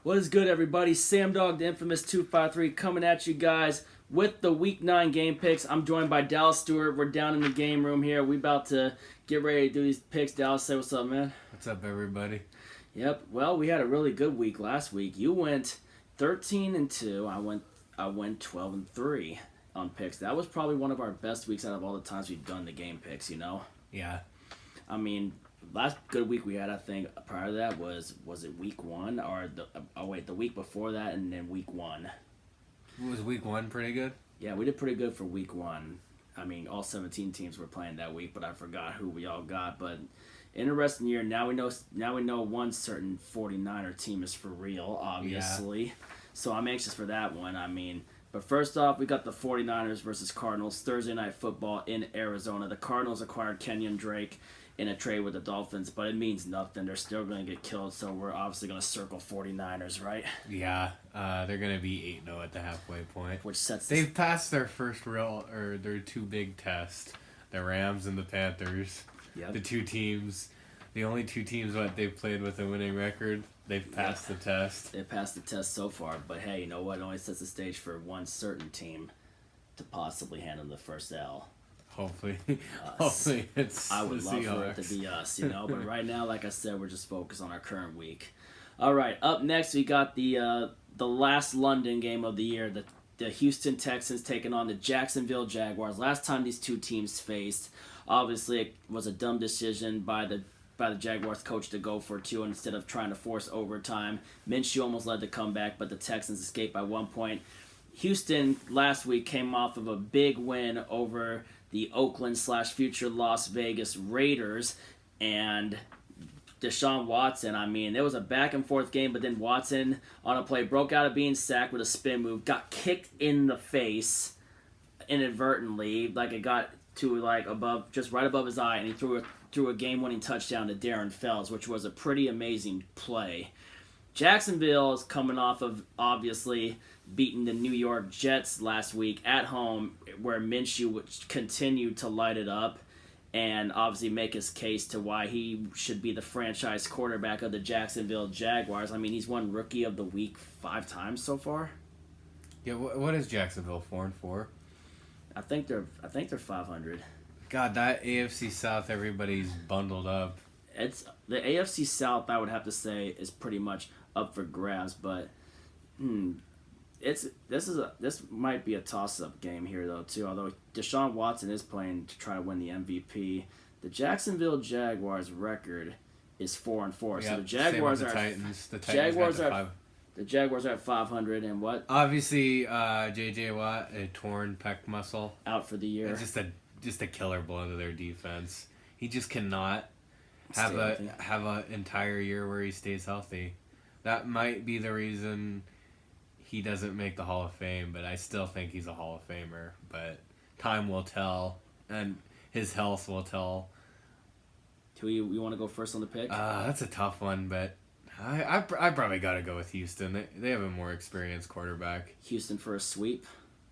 What is good, everybody? Sam Dog, the infamous 253, coming at you guys with the Week 9 game picks. I'm joined by Dallas Stewart. We're down in the game room here. We about to get ready to do these picks. Dallas, say what's up, man. What's up, everybody? Yep. Well, we had a really good week last week. You went 13-2. I went 12-3 on picks. That was probably one of our best weeks out of all the times we've done the game picks. Yeah. I mean, last good week we had, I think, prior to that was it week 1 or the week before that and then week 1. Was week 1 pretty good? Yeah, we did pretty good for week 1. I mean, all 17 teams were playing that week, but I forgot who we all got. But interesting year. Now we know one certain 49er team is for real, obviously. Yeah. So I'm anxious for that one. I mean, but first off, we got the 49ers versus Cardinals Thursday Night Football in Arizona. The Cardinals acquired Kenyon Drake in a trade with the Dolphins, but it means nothing. They're still going to get killed, so we're obviously going to circle 49ers, right? Yeah, they're going to be 8-0 at the halfway point. Which sets They've passed their their two big tests, the Rams and the Panthers. Yep. The only two teams that they've played with a winning record, they've passed the test. They passed the test so far, but hey, you know what? It only sets the stage for one certain team to possibly handle the first L. Hopefully it's I would the love Seahawks. for it to be us, But right now, like I said, we're just focused on our current week. All right, up next we got the last London game of the year, the Houston Texans taking on the Jacksonville Jaguars. Last time these two teams faced, obviously it was a dumb decision by the Jaguars coach to go for 2 instead of trying to force overtime. Minshew almost led the comeback, but the Texans escaped by 1 point. Houston last week came off of a big win over the Oakland/future Las Vegas Raiders, and Deshaun Watson, I mean, it was a back-and-forth game, but then Watson, on a play, broke out of being sacked with a spin move, got kicked in the face inadvertently, like it got to just right above his eye, and he threw a game-winning touchdown to Darren Fells, which was a pretty amazing play. Jacksonville is coming off of, obviously, beating the New York Jets last week at home, where Minshew would continue to light it up and obviously make his case to why he should be the franchise quarterback of the Jacksonville Jaguars. I mean, he's won Rookie of the Week 5 times so far. Yeah, what is Jacksonville 4-4? I think they're 500. God, that AFC South, everybody's bundled up. It's the AFC South, I would have to say, is pretty much up for grabs, but this might be a toss-up game here though too. Although Deshaun Watson is playing to try to win the MVP, the Jacksonville Jaguars record is 4-4. Yep, so the Jaguars same with are Titans. The Jaguars are at 500 and what? Obviously, J.J. Watt, a torn pec muscle, Out for the year. It's just a killer blow to their defense. He just cannot have an entire year where he stays healthy. That might be the reason he doesn't make the Hall of Fame, but I still think he's a Hall of Famer. But time will tell, and his health will tell. Do you want to go first on the pick? That's a tough one, but I probably got to go with Houston. They have a more experienced quarterback. Houston for a sweep?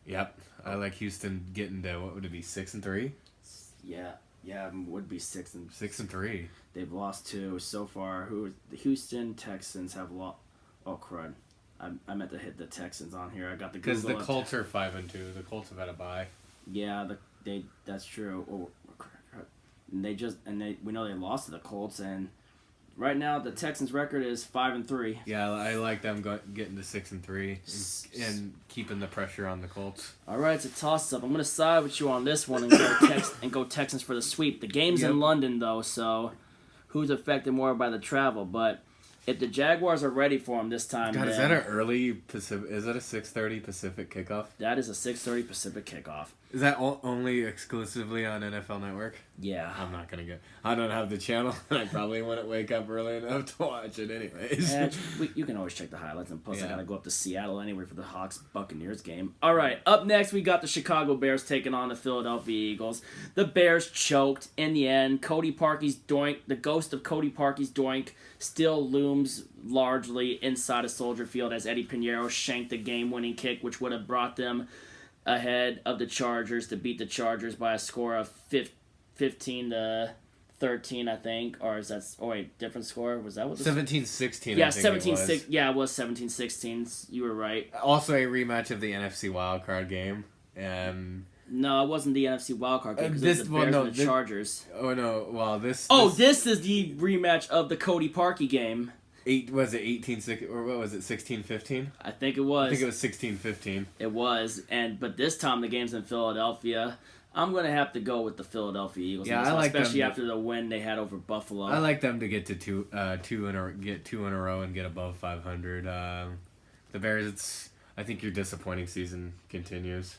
Yep. I like Houston getting to, what would it be, 6-3? Yeah, it would be 6-3. They've lost 2 so far. The Houston Texans have lost. Oh crud! I meant to hit the Texans on here. I got the Google. Because the Colts are 5-2. The Colts have had a bye. Yeah, that's true. Oh, crud. We know they lost to the Colts, and right now the Texans' record is 5-3. Yeah, I like them getting to 6-3 and keeping the pressure on the Colts. All right, it's a toss-up. I'm gonna side with you on this one and go Texans for the sweep. The game's in London though, so who's affected more by the travel? But if the Jaguars are ready for them this time, God, is that an early Pacific? Is that a 6:30 Pacific kickoff? That is a 6:30 Pacific kickoff. Is that only exclusively on NFL Network? Yeah. I'm not gonna get. I don't have the channel, and I probably wouldn't wake up early enough to watch it anyways. Yeah, you can always check the highlights, and plus I gotta go up to Seattle anyway for the Hawks-Buccaneers game. All right, up next we got the Chicago Bears taking on the Philadelphia Eagles. The Bears choked in the end. Cody Parkey's doink, the ghost of Cody Parkey's doink, still looms largely inside of Soldier Field as Eddie Pinheiro shanked the game-winning kick, which would have brought them ahead of the Chargers to beat the Chargers by a score of 15-13. 13, I think, or is that? Oh wait, different score. Was that what? 17-16. Yeah, I think 17-6. Yeah, it was 17-16. You were right. Also, a rematch of the NFC wildcard game, and no, it wasn't the NFC wildcard game because it was the Bears and the Chargers. Oh no! Well, this is the rematch of the Cody Parkey game. Was it 18-6 or what was it 16-15? I think it was. I think it was 16-15. It was, but this time the game's in Philadelphia. I'm gonna have to go with the Philadelphia Eagles. Yeah, I like especially them after the win they had over Buffalo. I like them to get to two in a row and get above 500. The Bears, I think your disappointing season continues.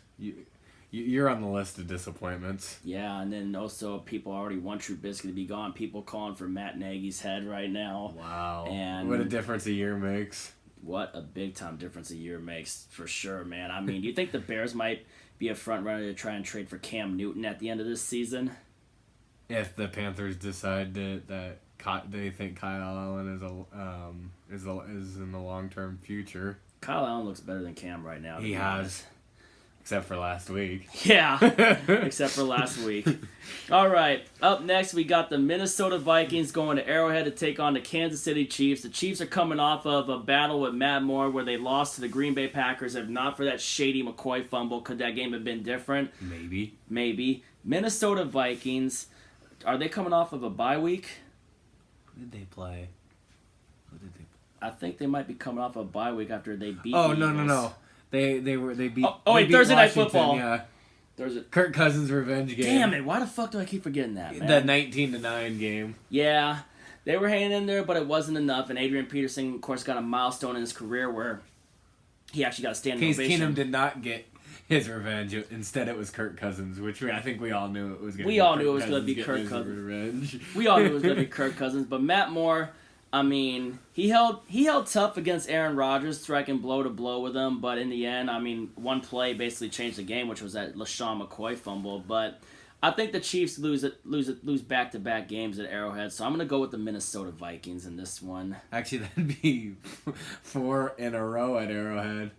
You're on the list of disappointments. Yeah, and then also people already want Trubisky to be gone. People calling for Matt Nagy's head right now. Wow. And what a difference a year makes. What a big time difference a year makes, for sure, man. I mean, do you think the Bears might be a front runner to try and trade for Cam Newton at the end of this season? If the Panthers decide that they think Kyle Allen is in the long-term future. Kyle Allen looks better than Cam right now. He has. Except for last week. Yeah, except for last week. All right, up next we got the Minnesota Vikings going to Arrowhead to take on the Kansas City Chiefs. The Chiefs are coming off of a battle with Matt Moore where they lost to the Green Bay Packers. If not for that shady McCoy fumble, could that game have been different? Maybe. Minnesota Vikings, are they coming off of a bye week? Who did they play? I think they might be coming off a bye week after they beat the Eagles. No. They beat. Wait, Thursday Night Washington, Football. Yeah. Thursday. Kirk Cousins' revenge game. Damn it! Why the fuck do I keep forgetting that, man? The 19-9 game. Yeah, they were hanging in there, but it wasn't enough. And Adrian Peterson, of course, got a milestone in his career where he actually got a standing ovation. Case Keenum did not get his revenge. Instead, it was Kirk Cousins, which I think we all knew it was going to be. We all knew it was going to be Kirk Cousins. Revenge. We all knew it was going to be Kirk Cousins, but Matt Moore. I mean, he held tough against Aaron Rodgers, striking blow to blow with him. But in the end, I mean, one play basically changed the game, which was that LaShawn McCoy fumble. But I think the Chiefs lose back-to-back games at Arrowhead, so I'm gonna go with the Minnesota Vikings in this one. Actually, that'd be 4 in a row at Arrowhead.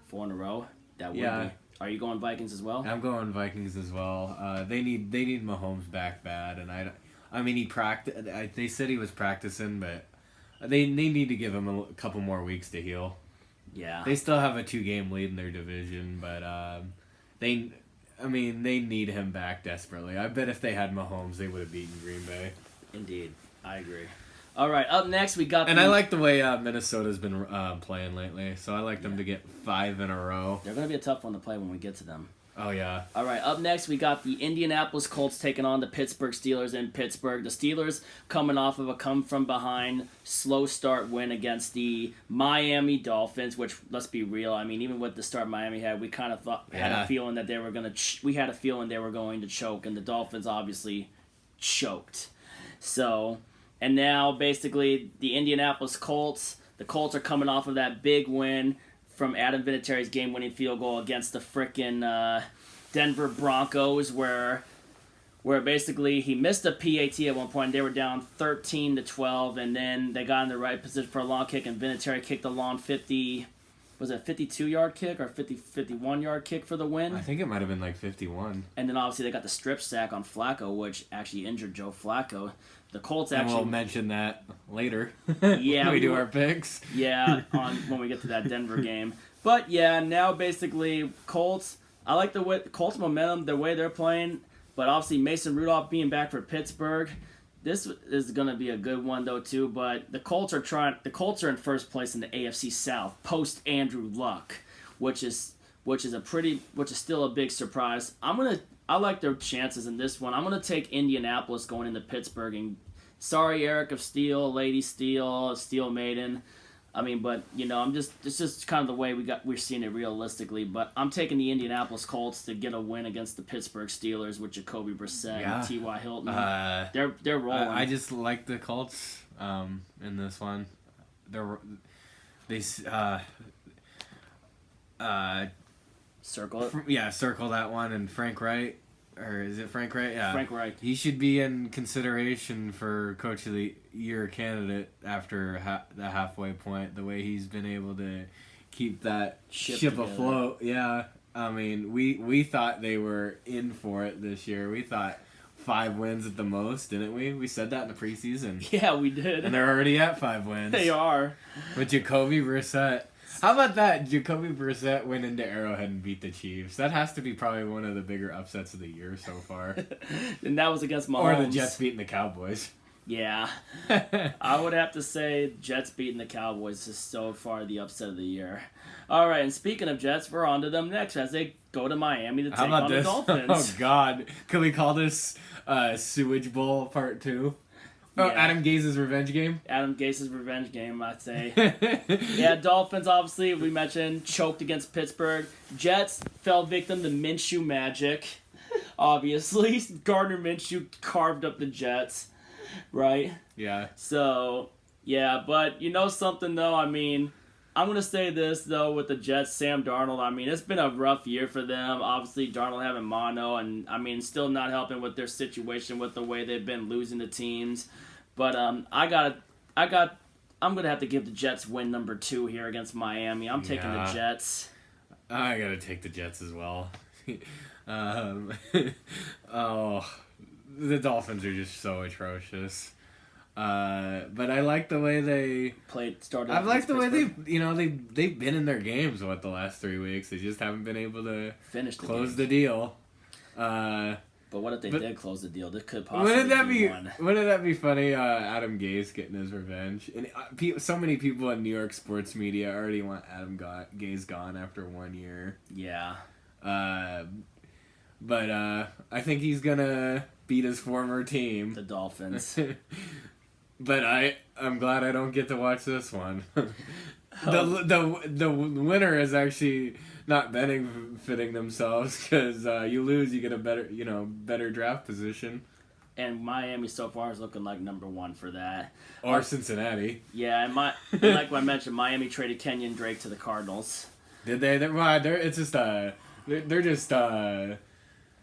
4 in a row. That would be. Are you going Vikings as well? I'm going Vikings as well. They need Mahomes back bad, and I mean he practiced. They said he was practicing, but. They need to give him a couple more weeks to heal. Yeah. They still have a 2-game lead in their division, but they need him back desperately. I bet if they had Mahomes, they would have beaten Green Bay. Indeed. I agree. All right, up next we got I like the way Minnesota's been playing lately, so I like them to get 5 in a row. They're going to be a tough one to play when we get to them. Oh, yeah. All right, up next, we got the Indianapolis Colts taking on the Pittsburgh Steelers in Pittsburgh. The Steelers coming off of a come-from-behind, slow start win against the Miami Dolphins, which, let's be real, I mean, even with the start Miami had, we kind of had a feeling that they were going to we had a feeling they were going to choke, and the Dolphins obviously choked. So, and now, basically, the Indianapolis Colts, the Colts are coming off of that big win from Adam Vinatieri's game-winning field goal against the frickin' Denver Broncos, where basically he missed a PAT at one point. They were down 13-12, and then they got in the right position for a long kick, and Vinatieri kicked a long 52-yard kick or 51-yard kick for the win? I think it might have been like 51. And then obviously they got the strip sack on Flacco, which actually injured Joe Flacco. The Colts and actually... we'll mention that later. Yeah. when we do our picks. Yeah, when we get to that Denver game. But yeah, now basically Colts, I like the way Colts momentum, the way they're playing, but obviously Mason Rudolph being back for Pittsburgh. This is going to be a good one though too, but the Colts are in first place in the AFC South post Andrew Luck, which is still a big surprise. I like their chances in this one. I'm going to take Indianapolis going into Pittsburgh. And sorry, Eric of Steel, Lady Steel, Steel Maiden. I mean, but it's just kind of the way we're seeing it realistically. But I'm taking the Indianapolis Colts to get a win against the Pittsburgh Steelers with Jacoby Brissett and T.Y. Hilton. They're rolling. I just like the Colts in this one. Circle it. Yeah, circle that one. And Frank Wright, or is it Frank Wright? Yeah, Frank Wright. He should be in consideration for Coach of the Year candidate after the halfway point. The way he's been able to keep that ship afloat. Yeah, I mean, we thought they were in for it this year. We thought 5 wins at the most, didn't we? We said that in the preseason. Yeah, we did. And they're already at 5 wins. They are. With Jacoby Brissett. How about that? Jacoby Brissett went into Arrowhead and beat the Chiefs. That has to be probably one of the bigger upsets of the year so far. And that was against Mahomes. Or the Jets beating the Cowboys. Yeah. I would have to say Jets beating the Cowboys is so far the upset of the year. All right, and speaking of Jets, we're on to them next as they go to Miami to take on the Dolphins. Oh, God. Can we call this Sewage Bowl Part 2? Oh, Yeah. Adam Gaze's revenge game? Adam Gase's revenge game, I'd say. Yeah, Dolphins, obviously, we mentioned, choked against Pittsburgh. Jets fell victim to Minshew magic, obviously. Gardner Minshew carved up the Jets, right? Yeah. So, yeah, but you know something, though? I mean, I'm going to say this, though, with the Jets, Sam Darnold. I mean, it's been a rough year for them. Obviously, Darnold having mono, and, I mean, still not helping with their situation with the way they've been losing the teams. But I'm going to have to give the Jets win number 2 here against Miami. I'm taking the Jets. I got to take the Jets as well. The Dolphins are just so atrocious. But I like the way they started. I like the way they've been in their games the last 3 weeks. They just haven't been able to close the deal. But what if they did close the deal? This could possibly be one. Wouldn't that be funny? Adam Gase getting his revenge. And so many people in New York sports media already want Adam Gase gone after 1 year. Yeah. But I think he's gonna beat his former team, the Dolphins. But I'm glad I don't get to watch this one. The winner is actually not benefiting themselves because you lose, you get a better draft position. And Miami so far is looking like number 1 for that. Or Cincinnati. Yeah, and like I mentioned, Miami traded Kenyon Drake to the Cardinals. Did they? They're just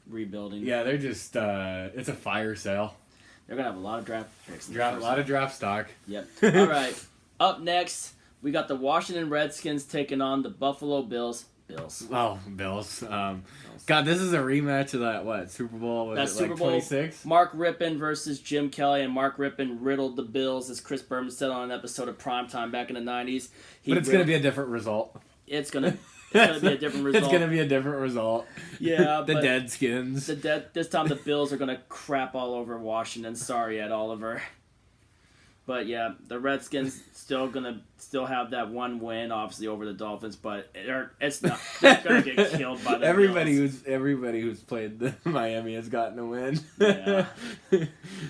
rebuilding. Yeah, they're just it's a fire sale. They're gonna have a lot of draft picks. A lot of draft stock. Yep. All right. Up next, we got the Washington Redskins taking on the Buffalo Bills. Oh, Bills. God, this is a rematch of that, Super Bowl? Was it Super Bowl 26? Mark Rippon versus Jim Kelly, and Mark Rippon riddled the Bills, as Chris Berman said on an episode of Primetime back in the 90s. But it's going to be a different result. It's going to be a different result. It's going to be a different result. Yeah, the Deadskins. This time the Bills are going to crap all over Washington. Sorry, Ed Oliver. But yeah, the Redskins still have that 1 win, obviously over the Dolphins, but it's not. They're gonna get killed by the Bills. Everybody who's played the Miami has gotten a win. Yeah.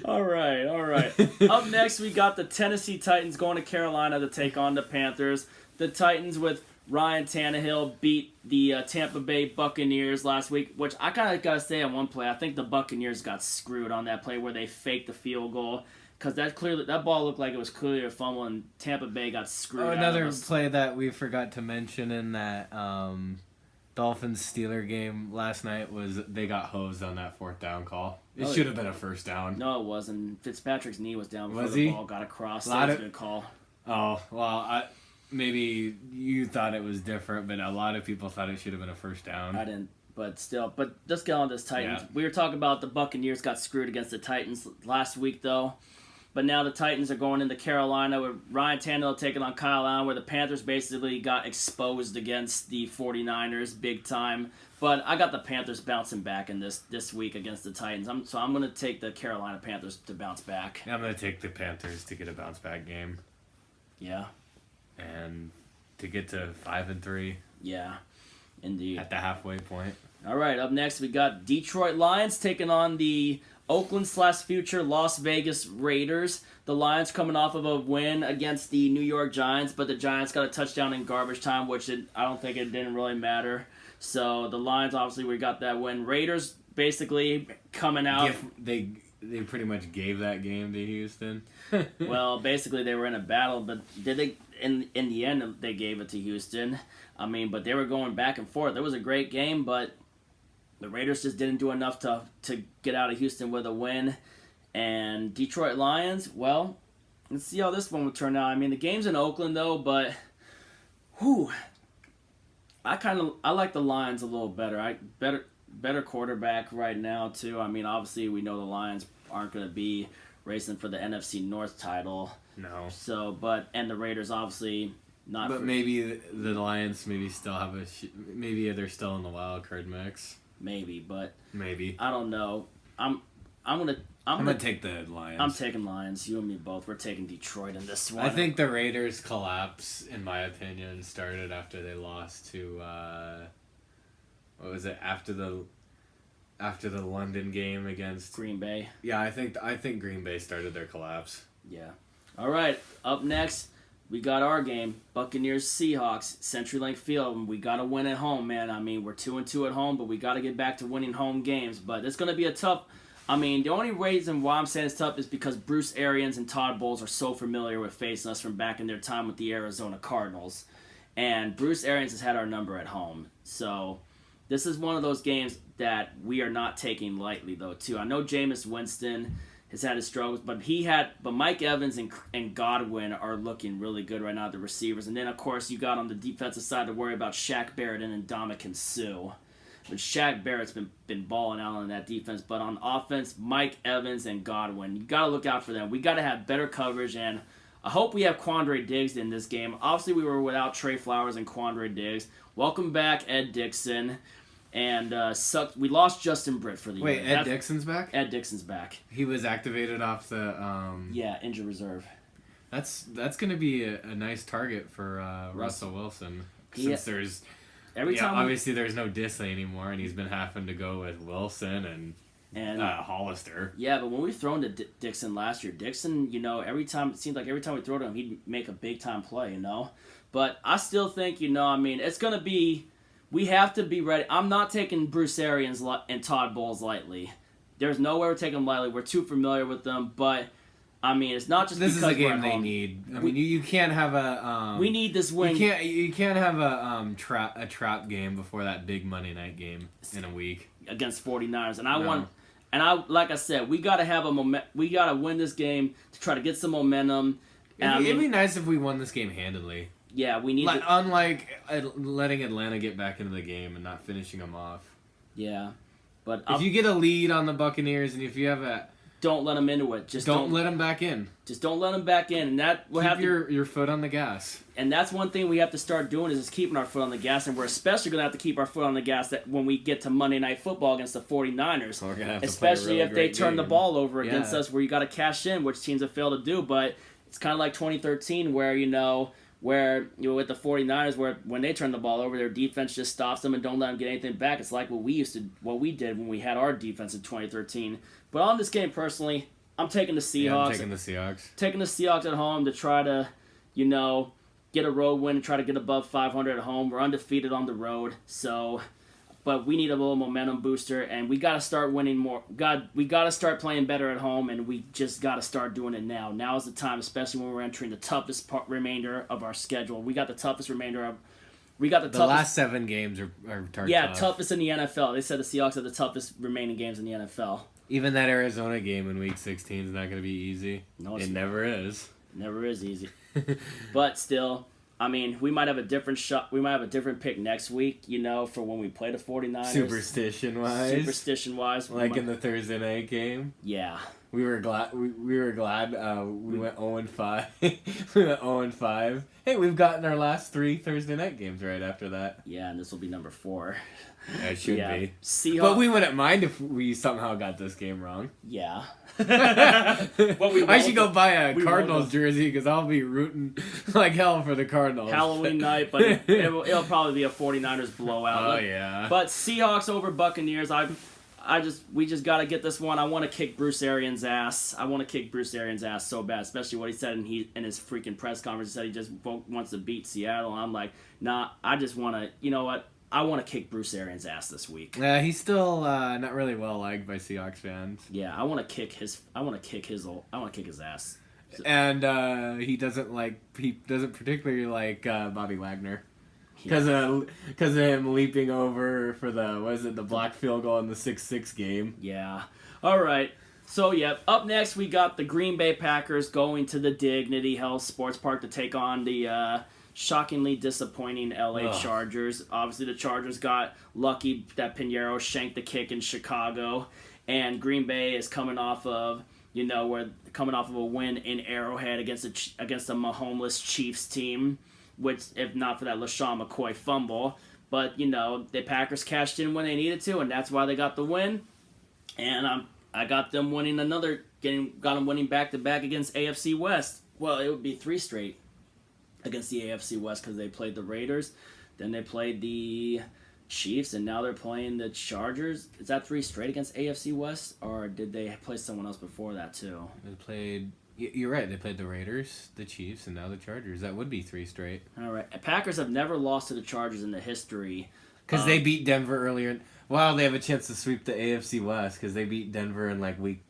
All right. Up next, we got the Tennessee Titans going to Carolina to take on the Panthers. The Titans with Ryan Tannehill beat the Tampa Bay Buccaneers last week, which I kind of gotta say on one play, I think the Buccaneers got screwed on that play where they faked the field goal. Because that ball looked like it was clearly a fumble, and Tampa Bay got screwed. Another play that we forgot to mention in that Dolphins-Steeler game last night was they got hosed on that 4th down call. It should have been a first down. No, it wasn't. Fitzpatrick's knee was down before was the ball got across. That was a good call. Oh, well, maybe you thought it was different, but a lot of people thought it should have been a first down. I didn't. But still, let's get on to this Titans. Yeah. We were talking about the Buccaneers got screwed against the Titans last week, though. But now the Titans are going into Carolina with Ryan Tannehill taking on Kyle Allen, where the Panthers basically got exposed against the 49ers big time. But I got the Panthers bouncing back in this week against the Titans. So I'm going to take the Carolina Panthers to bounce back. I'm going to take the Panthers to get a bounce back game. Yeah. And to get to 5-3. Yeah, indeed. At the halfway point. All right, up next we got Detroit Lions taking on the Oakland/future Las Vegas Raiders. The Lions coming off of a win against the New York Giants, but the Giants got a touchdown in garbage time, which I don't think it didn't really matter. So the Lions, obviously, we got that win. Raiders basically coming out. They pretty much gave that game to Houston. Well, basically they were in a battle, but did they? In the end, they gave it to Houston. I mean, but they were going back and forth. It was a great game, but the Raiders just didn't do enough to get out of Houston with a win. And Detroit Lions, well, let's see how this one will turn out. I mean, the game's in Oakland, though, but I like the Lions a little better. better quarterback right now too. I mean, obviously we know the Lions aren't going to be racing for the NFC North title. No. So, and the Raiders obviously not. But maybe the Lions maybe still have maybe they're still in the wild card mix. Maybe, but maybe I don't know. I'm gonna take the Lions. I'm taking Lions. You and me both. We're taking Detroit in this one. I think the Raiders' collapse, in my opinion, started after they lost to what was it after the London game against Green Bay. Yeah, I think Green Bay started their collapse. Yeah. All right. Up next, we got our game, Buccaneers Seahawks, CenturyLink Field. And we got to win at home, man. I mean, we're 2-2 at home, but we got to get back to winning home games. But it's going to be a tough. I mean, the only reason why I'm saying it's tough is because Bruce Arians and Todd Bowles are so familiar with facing us from back in their time with the Arizona Cardinals. And Bruce Arians has had our number at home. So this is one of those games that we are not taking lightly, though, too. I know Jameis Winston has had his struggles, but Mike Evans and Godwin are looking really good right now, the receivers. And then, of course, you got on the defensive side to worry about Shaq Barrett and Ndamukong Suh. But Shaq Barrett's been balling out on that defense. But on offense, Mike Evans and Godwin, you got to look out for them. We got to have better coverage, and I hope we have Quandre Diggs in this game. Obviously, we were without Trey Flowers and Quandre Diggs. Welcome back, Ed Dixon. And we lost Justin Britt for the year. Wait, Ed Dixon's back? Ed Dixon's back. He was activated off the... Yeah, injured reserve. That's going to be a nice target for Russell Wilson. Since there's... obviously there's no Disley anymore, and he's been having to go with Wilson and Hollister. Yeah, but when we thrown to Dixon last year, Dixon, it seemed like every time we throw to him, he'd make a big-time play, But I still think, it's going to be... We have to be ready. I'm not taking Bruce Arians and Todd Bowles lightly. There's no way we're taking them lightly. We're too familiar with them, but... it's not just this because is a game they need. You can't have a. We need this win. You can't have a trap game before that big Monday night game in a week against 49ers. And like I said, we got to have we got to win this game to try to get some momentum. It'd be nice if we won this game handily. Yeah, we need. Unlike letting Atlanta get back into the game and not finishing them off. Yeah, but if you get a lead on the Buccaneers and if you have a. Don't let them into it. Just don't let them back in. Just don't let them back in, and that will keep your foot on the gas. And that's one thing we have to start doing is just keeping our foot on the gas, and we're especially going to have to keep our foot on the gas that when we get to Monday Night Football against the 49ers, especially if they turn the ball over against us, where you got to cash in, which teams have failed to do. But it's kind of like 2013, where with the 49ers, where when they turn the ball over, their defense just stops them and don't let them get anything back. It's like what we did when we had our defense in 2013. But on this game, personally, I'm taking the Seahawks. Yeah, I'm taking the Seahawks. Taking the Seahawks at home to try to, get a road win and try to get above 500 at home. We're undefeated on the road, but we need a little momentum booster, and we got to start winning more. We got to start playing better at home, and we just got to start doing it now. Now is the time, especially when we're entering the toughest remainder of our schedule. We got the toughest remainder of. The last 7 games are tough. Toughest in the NFL. They said the Seahawks are the toughest remaining games in the NFL. Even that Arizona game in Week 16 is not going to be easy. No, it never is. Never is easy. But still, we might have a different shot. We might have a different pick next week, for when we play the 49ers. Superstition-wise. Like in the Thursday night game. Yeah. We were glad we went 0-5. We went 0-5. Hey, we've gotten our last 3 Thursday night games right after that. Yeah, and this will be number 4. Yeah, it should be. Seahawks. But we wouldn't mind if we somehow got this game wrong. Yeah. I should go buy a Cardinals jersey because I'll be rooting like hell for the Cardinals. Halloween night, but it'll probably be a 49ers blowout. Oh, yeah. But Seahawks over Buccaneers, we just got to get this one. I want to kick Bruce Arians' ass. I want to kick Bruce Arians' ass so bad, especially what he said in his freaking press conference. He said he just wants to beat Seattle. And I'm like, nah, I just want to, you know what? I want to kick Bruce Arians' ass this week. Yeah, he's still not really well liked by Seahawks fans. Yeah, I want to kick his ass. And he doesn't particularly like Bobby Wagner. Because of him leaping over for the block field goal in the 6-6 game. Yeah. All right. So, up next we got the Green Bay Packers going to the Dignity Health Sports Park to take on the shockingly disappointing LA Chargers. Obviously, the Chargers got lucky that Pinheiro shanked the kick in Chicago, and Green Bay is coming off of a win in Arrowhead against a Mahomes Chiefs team, which if not for that LaShawn McCoy fumble, but the Packers cashed in when they needed to, and that's why they got the win. And I got them winning got them winning back to back against AFC West. Well, it would be 3 straight against the AFC West because they played the Raiders, then they played the Chiefs, and now they're playing the Chargers. Is that 3 straight against AFC West, or did they play someone else before that too? They played. You're right. They played the Raiders, the Chiefs, and now the Chargers. That would be 3 straight. All right. Packers have never lost to the Chargers in the history. Because they beat Denver earlier. Wow, they have a chance to sweep the AFC West because they beat Denver in week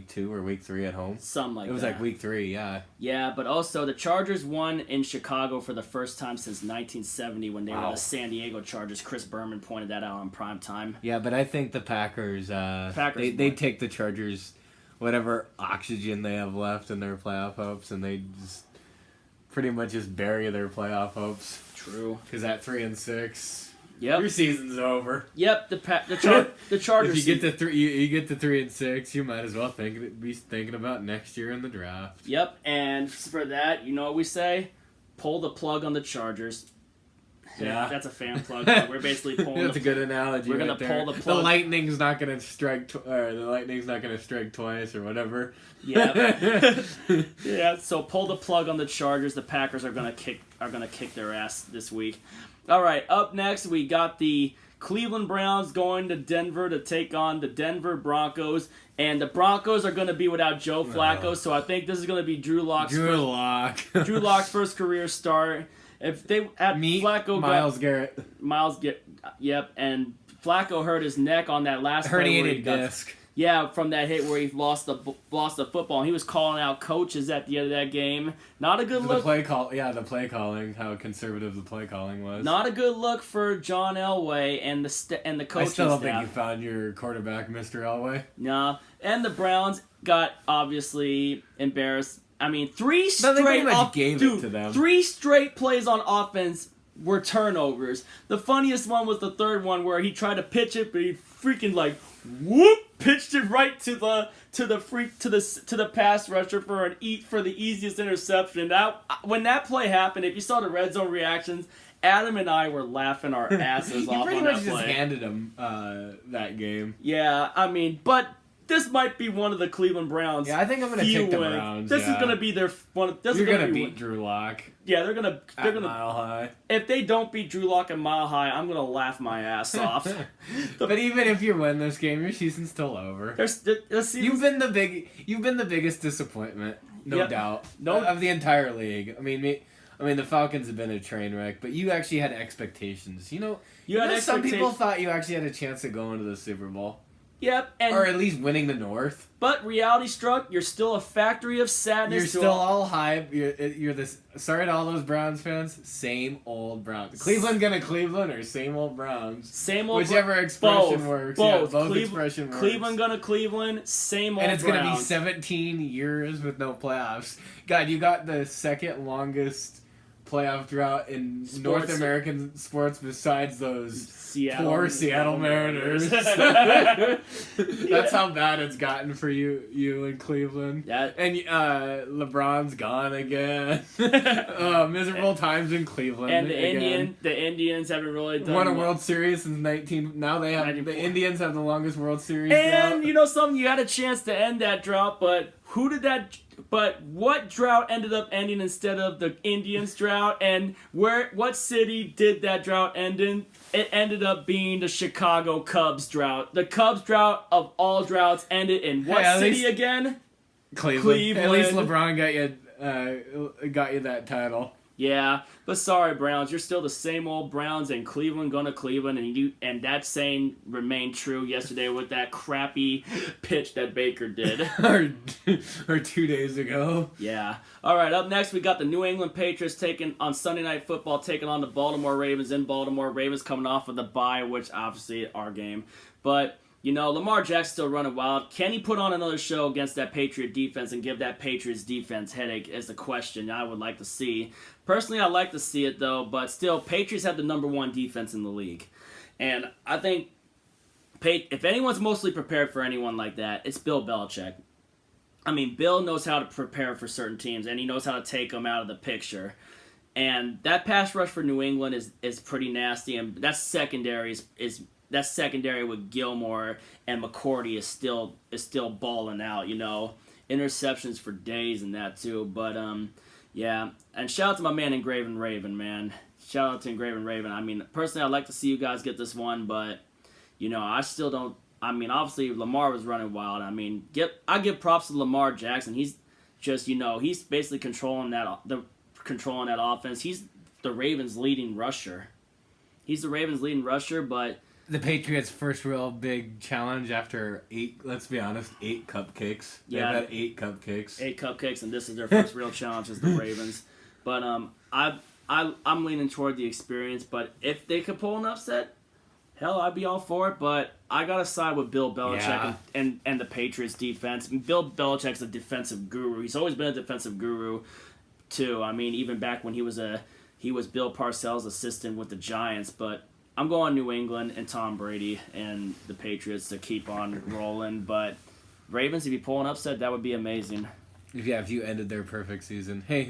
2 or week 3 at home? Something like that. It was week 3, yeah. Yeah, but also the Chargers won in Chicago for the first time since 1970 when they were the San Diego Chargers. Chris Berman pointed that out on prime time. Yeah, but I think the Packers they take the Chargers, whatever oxygen they have left in their playoff hopes, and they just pretty much just bury their playoff hopes. True. Because at 3-6... Yep. Your season's over. Yep, the Chargers. If you get to you get to 3-6, you might as well be thinking about next year in the draft. Yep, and for that, you know what we say? Pull the plug on the Chargers. Yeah, that's a fan plug. We're basically pulling. That's a good analogy. We're gonna pull the plug. The lightning's not gonna strike. The lightning's not gonna strike twice or whatever. Yeah. Yeah. So pull the plug on the Chargers. The Packers are gonna kick their ass this week. All right, up next, we got the Cleveland Browns going to Denver to take on the Denver Broncos. And the Broncos are going to be without Joe Flacco, so I think this is going to be Drew Lock's first career start. If they had Flacco Yep, and Flacco hurt his neck on that last herniated disc. Yeah, from that hit where he lost the football. And he was calling out coaches at the end of that game. Not a good look. The play calling, how conservative the play calling was. Not a good look for John Elway and the coaching staff. I still don't think you found your quarterback, Mr. Elway. No, and the Browns got obviously embarrassed. I mean, 3 straight to them. 3 straight plays on offense were turnovers. The funniest one was the third one where he tried to pitch it, but he freaking pitched it right to the pass rusher for the easiest interception. When that play happened, if you saw the red zone reactions, Adam and I were laughing our asses off on that play. You pretty much just handed him that game. Yeah, I mean, but this might be one of the Cleveland Browns. Yeah, I think I'm going to take the Browns. This is going to be their one. You're going to beat Drew Lock. Yeah, they're going to Mile High. If they don't beat Drew Lock at Mile High, I'm going to laugh my ass off. But even if you win this game, your season's still over. You've been the biggest disappointment, no doubt, of the entire league. I mean, the Falcons have been a train wreck, but you actually had expectations. Some people thought you actually had a chance of going to the Super Bowl. Yep, or at least winning the North. But reality struck. You're still a factory of sadness. You're still all hype. You're this. Sorry to all those Browns fans. Same old Browns. Cleveland gonna Cleveland or same old Browns. Same old. Whichever expression works. Both. Yeah, both expression works. Cleveland gonna Cleveland. Same old. And it's Browns. gonna be 17 years with no playoffs. God, you got the second longest playoff drought in North American sports besides those poor Seattle Mariners. That's how bad it's gotten for you in Cleveland. And LeBron's gone again. Miserable times in Cleveland. And the Indians haven't really done won a World Series since 19. Now they have 94. The Indians have the longest World Series. And drought. You had a chance to end that drought, but what drought ended up ending instead of the Indians drought, and what city did that drought end in? It ended up being the Chicago Cubs drought. The Cubs drought of all droughts ended in what city again? Cleveland. At least LeBron got you that title. Yeah, but sorry, Browns. You're still the same old Browns, and Cleveland gonna Cleveland, and that saying remained true yesterday with that crappy pitch that Baker did. or 2 days ago. Yeah. All right, up next we got the New England Patriots taking on Sunday Night Football, taking on the Baltimore Ravens in Baltimore. Ravens coming off of the bye, which obviously our game. But Lamar Jackson's still running wild. Can he put on another show against that Patriot defense and give that Patriots defense headache is the question I would like to see. Personally, I like to see it, though, but still, Patriots have the number 1 defense in the league. And I think if anyone's mostly prepared for anyone like that, it's Bill Belichick. I mean, Bill knows how to prepare for certain teams, and he knows how to take them out of the picture. And that pass rush for New England is pretty nasty, and that secondary that secondary with Gilmore and McCourty is still balling out. Interceptions for days and that too. But yeah, and shout out to my man Engraven Raven, man. Shout out to Engraven Raven. I mean, personally, I'd like to see you guys get this one, but I still don't. I mean, obviously Lamar was running wild. I mean, I give props to Lamar Jackson. He's just he's basically controlling that offense. He's the Ravens' leading rusher. But the Patriots' first real big challenge after 8 cupcakes. Yeah, they've had 8 cupcakes. 8 cupcakes, and this is their first real challenge as the Ravens. But I'm leaning toward the experience. But if they could pull an upset, hell, I'd be all for it. But I gotta side with Bill Belichick and the Patriots defense. I mean, Bill Belichick's a defensive guru. He's always been a defensive guru too. I mean, even back when he was Bill Parcells' assistant with the Giants. But I'm going New England and Tom Brady and the Patriots to keep on rolling. But Ravens, if you pull an upset, that would be amazing. If you ended their perfect season. Hey,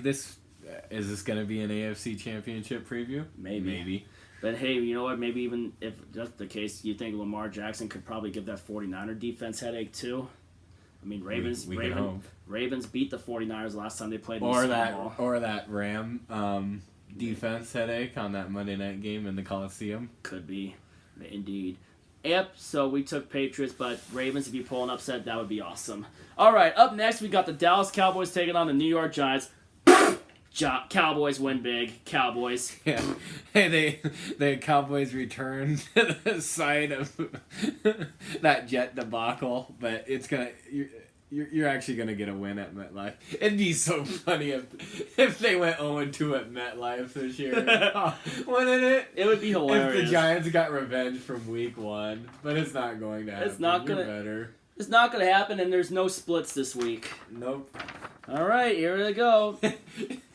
is this going to be an AFC Championship preview? Maybe. But hey, you know what? Maybe even if that's the case, you think Lamar Jackson could probably give that 49er defense headache too? I mean, Ravens beat the 49ers last time they played. Or that Ram defense headache on that Monday night game in the Coliseum. Could be, indeed. Yep. So we took Patriots, but Ravens. If you pull an upset, that would be awesome. All right. Up next, we got the Dallas Cowboys taking on the New York Giants. Cowboys win big. Cowboys. Yeah. Hey, the Cowboys return to the side of that Jet debacle, but it's gonna. You're actually gonna get a win at MetLife. It'd be so funny if they went 0-2 at MetLife this year. Wouldn't it? It would be hilarious. If the Giants got revenge from Week 1, but it's not going to happen. It's not gonna happen, and there's no splits this week. Nope. All right, here we go.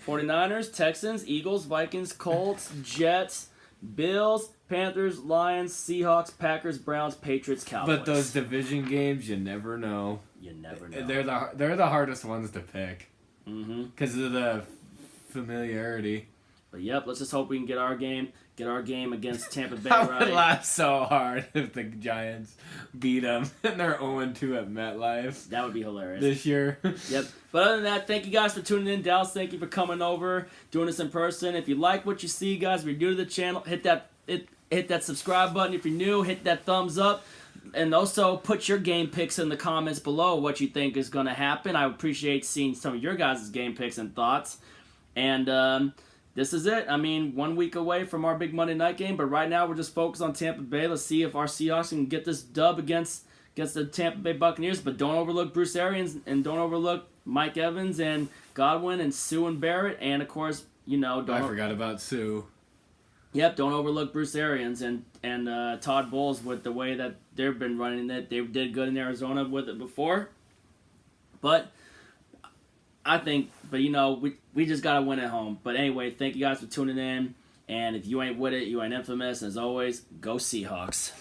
49ers, Texans, Eagles, Vikings, Colts, Jets, Bills, Panthers, Lions, Seahawks, Packers, Browns, Patriots, Cowboys. But those division games, you never know. You never know. They're the hardest ones to pick. Mm-hmm. Because of the familiarity. But yep, let's just hope we can get our game against Tampa Bay. I would laugh so hard if the Giants beat them and they're 0-2 at MetLife. That would be hilarious. This year. Yep. But other than that, thank you guys for tuning in. Dallas, thank you for coming over, doing this in person. If you like what you see, guys, if you're new to the channel, hit that subscribe button. If you're new, hit that thumbs up. And also put your game picks in the comments below what you think is going to happen. I appreciate seeing some of your guys' game picks and thoughts. And this is it. I mean, 1 week away from our big Monday night game, but right now we're just focused on Tampa Bay. Let's see if our Seahawks can get this dub against the Tampa Bay Buccaneers. But don't overlook Bruce Arians and don't overlook Mike Evans and Godwin and Sue and Barrett. And, of course, I forgot about Sue. Yep, don't overlook Bruce Arians and Todd Bowles with the way that they've been running it. They did good in Arizona with it before. But I think, we just got to win at home. But anyway, thank you guys for tuning in. And if you ain't with it, you ain't infamous. As always, go Seahawks.